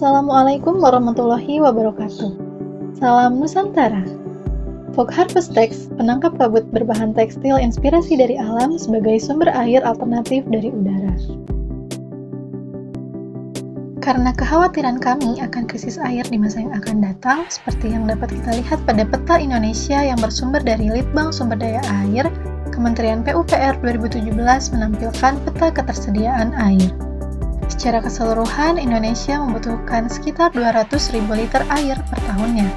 Assalamualaikum warahmatullahi wabarakatuh. Salam Nusantara. Fog Harvest Text, penangkap kabut berbahan tekstil inspirasi dari alam sebagai sumber air alternatif dari udara. Karena kekhawatiran kami akan krisis air di masa yang akan datang, seperti yang dapat kita lihat pada peta Indonesia yang bersumber dari Litbang Sumber Daya Air, Kementerian PUPR 2017 menampilkan peta ketersediaan air. Secara keseluruhan, Indonesia membutuhkan sekitar 200.000 liter air per tahunnya,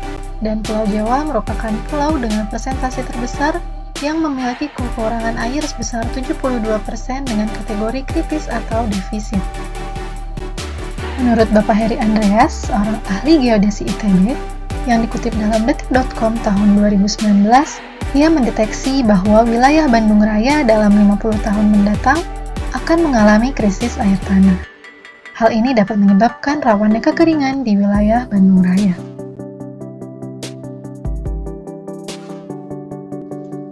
dan Pulau Jawa merupakan pulau dengan persentase terbesar yang memiliki kekurangan air sebesar 72% dengan kategori kritis atau defisit. Menurut Bapak Heri Andreas, seorang ahli geodesi ITB, yang dikutip dalam detik.com tahun 2019, ia mendeteksi bahwa wilayah Bandung Raya dalam 50 tahun mendatang akan mengalami krisis air tanah. Hal ini dapat menyebabkan rawannya kekeringan di wilayah Bandung Raya.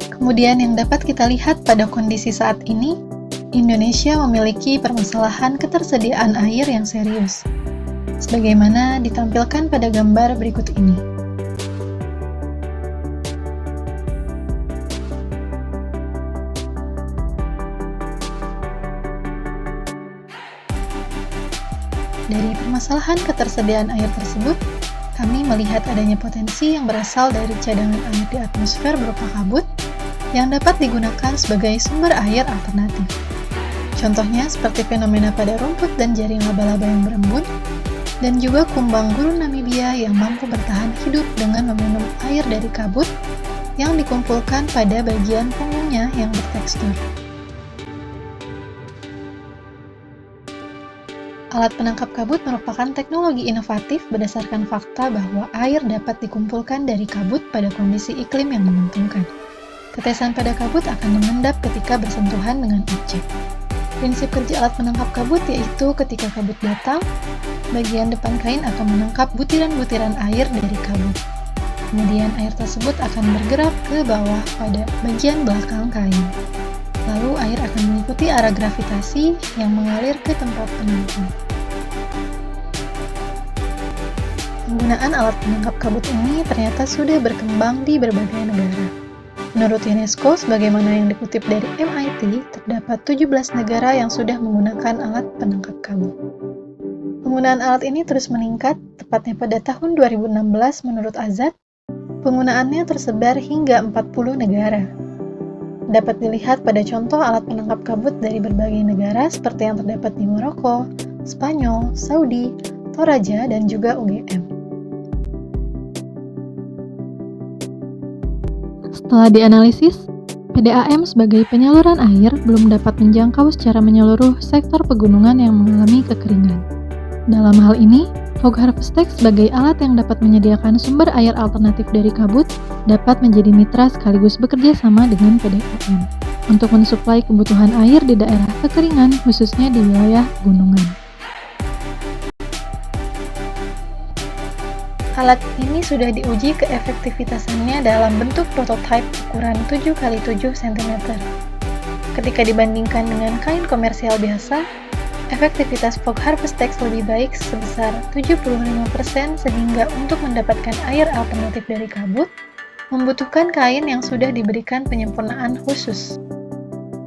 Kemudian yang dapat kita lihat pada kondisi saat ini, Indonesia memiliki permasalahan ketersediaan air yang serius, sebagaimana ditampilkan pada gambar berikut ini. Dari permasalahan ketersediaan air tersebut, kami melihat adanya potensi yang berasal dari cadangan air di atmosfer berupa kabut yang dapat digunakan sebagai sumber air alternatif. Contohnya seperti fenomena pada rumput dan jaring laba-laba yang berembun, dan juga kumbang gurun Namibia yang mampu bertahan hidup dengan meminum air dari kabut yang dikumpulkan pada bagian punggungnya yang bertekstur. Alat penangkap kabut merupakan teknologi inovatif berdasarkan fakta bahwa air dapat dikumpulkan dari kabut pada kondisi iklim yang menguntungkan. Tetesan pada kabut akan mengendap ketika bersentuhan dengan objek. Prinsip kerja alat penangkap kabut yaitu ketika kabut datang, bagian depan kain akan menangkap butiran-butiran air dari kabut. Kemudian air tersebut akan bergerak ke bawah pada bagian belakang kain. Lalu air akan mengikuti arah gravitasi yang mengalir ke tempat penampung. Penggunaan alat penangkap kabut ini ternyata sudah berkembang di berbagai negara. Menurut UNESCO, sebagaimana yang dikutip dari MIT, terdapat 17 negara yang sudah menggunakan alat penangkap kabut. Penggunaan alat ini terus meningkat, tepatnya pada tahun 2016 menurut Azad, penggunaannya tersebar hingga 40 negara. Dapat dilihat pada contoh alat penangkap kabut dari berbagai negara seperti yang terdapat di Maroko, Spanyol, Saudi, Toraja, dan juga UGM. Setelah dianalisis, PDAM sebagai penyaluran air belum dapat menjangkau secara menyeluruh sektor pegunungan yang mengalami kekeringan. Dalam hal ini, Fog Harvest Text sebagai alat yang dapat menyediakan sumber air alternatif dari kabut dapat menjadi mitra sekaligus bekerja sama dengan PDAM untuk mensuplai kebutuhan air di daerah kekeringan khususnya di wilayah gunungan. Alat ini sudah diuji keefektivitasannya dalam bentuk prototipe ukuran 7x7 cm. Ketika dibandingkan dengan kain komersial biasa, efektivitas Fog Harvest Text lebih baik sebesar 75% sehingga untuk mendapatkan air alternatif dari kabut, membutuhkan kain yang sudah diberikan penyempurnaan khusus.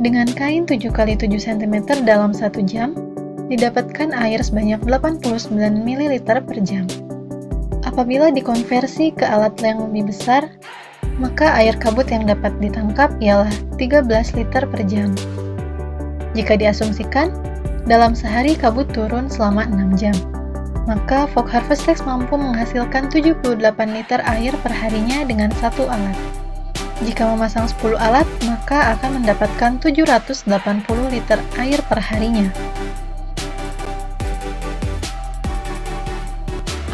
Dengan kain 7x7 cm dalam 1 jam, didapatkan air sebanyak 89 ml per jam. Apabila dikonversi ke alat yang lebih besar, maka air kabut yang dapat ditangkap ialah 13 liter per jam. Jika diasumsikan, dalam sehari kabut turun selama 6 jam, maka Fog Harvest Text mampu menghasilkan 78 liter air per harinya dengan satu alat. Jika memasang 10 alat, maka akan mendapatkan 780 liter air per harinya.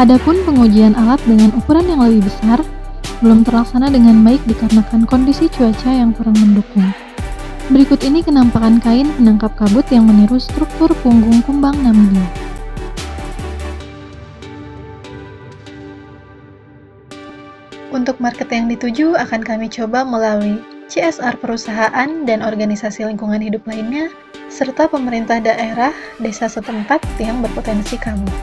Adapun pengujian alat dengan ukuran yang lebih besar belum terlaksana dengan baik dikarenakan kondisi cuaca yang kurang mendukung. Berikut ini kenampakan kain penangkap kabut yang meniru struktur punggung kumbang Namibia. Untuk market yang dituju akan kami coba melalui CSR perusahaan dan organisasi lingkungan hidup lainnya, serta pemerintah daerah desa setempat yang berpotensi kabut.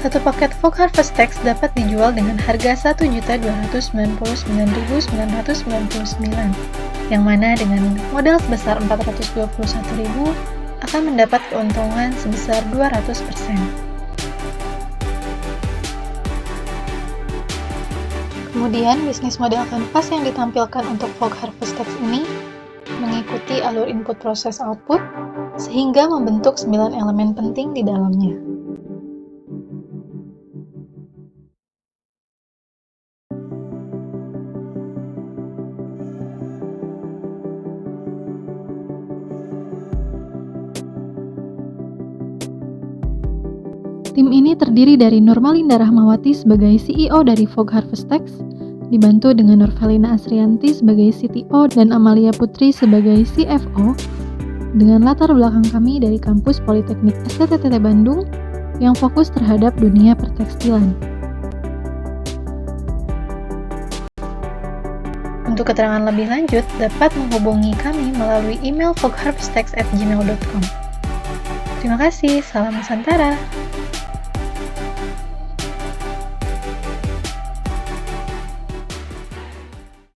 Satu paket Fog Harvest Text dapat dijual dengan harga Rp1.299.999, yang mana dengan modal sebesar Rp421.000 akan mendapat keuntungan sebesar 200%. Kemudian, bisnis model kanvas yang ditampilkan untuk Fog Harvest Text ini mengikuti alur input proses output, sehingga membentuk 9 elemen penting di dalamnya. Tim ini terdiri dari Nurmalinda Rahmawati sebagai CEO dari Fog Harvest Text, dibantu dengan Nurvelina Asrianti sebagai CTO dan Amalia Putri sebagai CFO, dengan latar belakang kami dari kampus Politeknik STTT Bandung yang fokus terhadap dunia pertekstilan. Untuk keterangan lebih lanjut, dapat menghubungi kami melalui email fogharvesttext@gmail.com. Terima kasih, salam Nusantara!